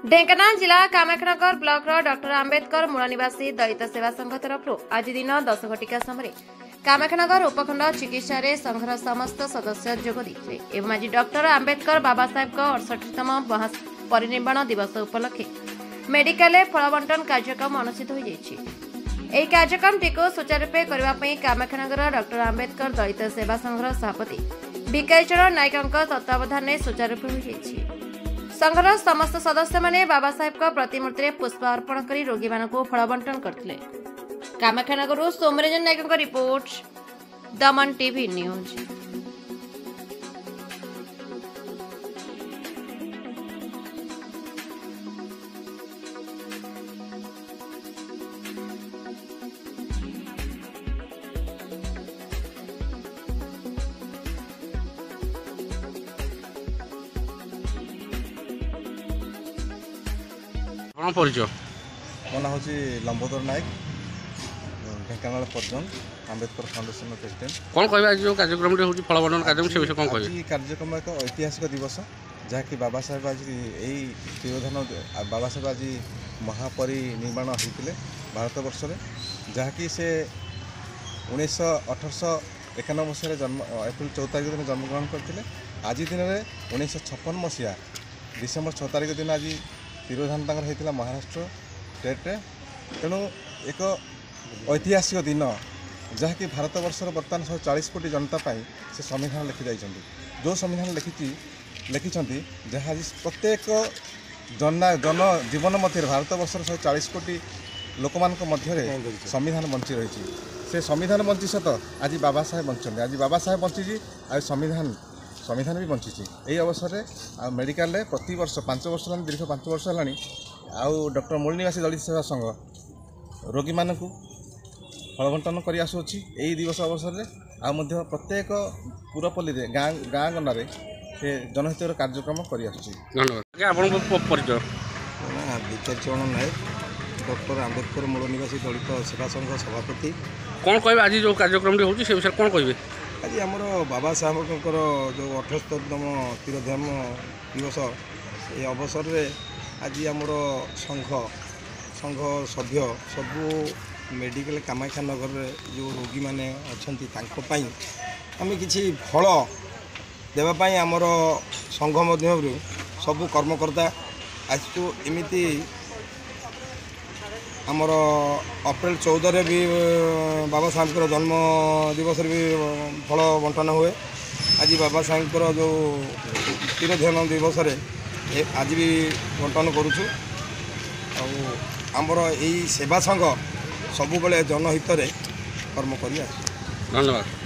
ढेंकानाल जिला Kamakshanagar block doctor Ambedkar मूल निवासी दलित सेवा संघ तरफ आज दिन 10 घटिका समय कामाक्षानगर उपखंड चिकित्सा संघर समस्त सदस्य जोगदे एवं आज डॉक्टर आंबेडकर बाबा साहेब 68तम महापरिनिर्वाण दिवस उपलक्षे मेडिकल फल बंटन कार्यक्रम अनुष्ठित हो कार्यक्रम को सुचारूपे करने कामाक्षानगर डॉक्टर आंबेडकर दलित सेवा संघर सभापति विकायचरण नायक तत्वावधान में सुचारूपे हो संघर समस्त सदस्य माने बाबा साहेब का प्रतिमूर्ति में पुष्प अर्पण कर रोगी मानक फल बंटन करते। कामाक्षानगर सोमरंजन नायक रिपोर्ट दमन टीवी न्यूज। परिचय मो ना हूँ लंबोदर नायक ढेंकानाल पर्जन आंबेडकर फाउंडेशन प्रेसिडेंट। कौन कह आज जो कार्यक्रम फल बंटन कार्यक्रम से विषय कौन कह कार्यक्रम एक ऐतिहासिक दिवस जहाँकि बाबा साहेब आज यही तिरोधान बाबा साहेब आज महापरिनिर्वाण होते भारत वर्ष में जहाँकि से 1891 मसीह जन्म एप्रिल 4 तारिख दिन जन्मग्रहण करते। आज दिन में 1956 मसीहा डिसेम्बर 6 तारिख दिन आज तिरोधान होता महाराष्ट्र स्टेट्रे। तेणु एक ऐतिहासिक दिन जहाँकि भारत वर्षर बर्तमान 140 कोटी जनता से संविधान लिखि जाइछन्ति। जो संविधान लिखिछन्ति जहाँ आज प्रत्येक जन जीवन मध्य भारत वर्षर 140 कोटी लोक मध्य संविधान बंची रही। से संविधान बंची सत आज बाबा साहेब बंचते। आज बाबा साहेब बंची आज संविधान भी बंची। यही अवसर में मेडिकल प्रति वर्ष 5 वर्ष दीर्घ 5 वर्ष है आउ डॉक्टर मूल निवासी दलित सेवा संघ रोगी मानक फल बंटन कर आसुच्छी। यही दिवस अवसर में आ प्रत्येक पुरपल्ली गाँ गंडारे से जनहित कार्यक्रम कर आसुच्छी। परिचय विकायचरण नायक डॉक्टर आंबेडकर मूल निवासी दलित सेवा संघ सभापति। कौन कह आज जो कार्यक्रम होती विषय कौन कहे आज आमर बाबा साहेब जो 78तम तिरोधान दिवस ये अवसर में आज आमर संघ सभ्य सबू मेडिकल कामाक्षानगर जो रोगी मैंने अच्छा आम कि फल देवाई आमर संघ मध्य सबू कर्मकर्ता आज तो एमती आमर अप्रैल 14 भी बाबा साहेब जन्म दिवस भी फल बंटन हुए। आज बाबा साहेब जो तिरोधान दिवस आज भी बंटन करुचु। आमर यही सेवा संघ सबुबले जनहित कर्म कर। धन्यवाद।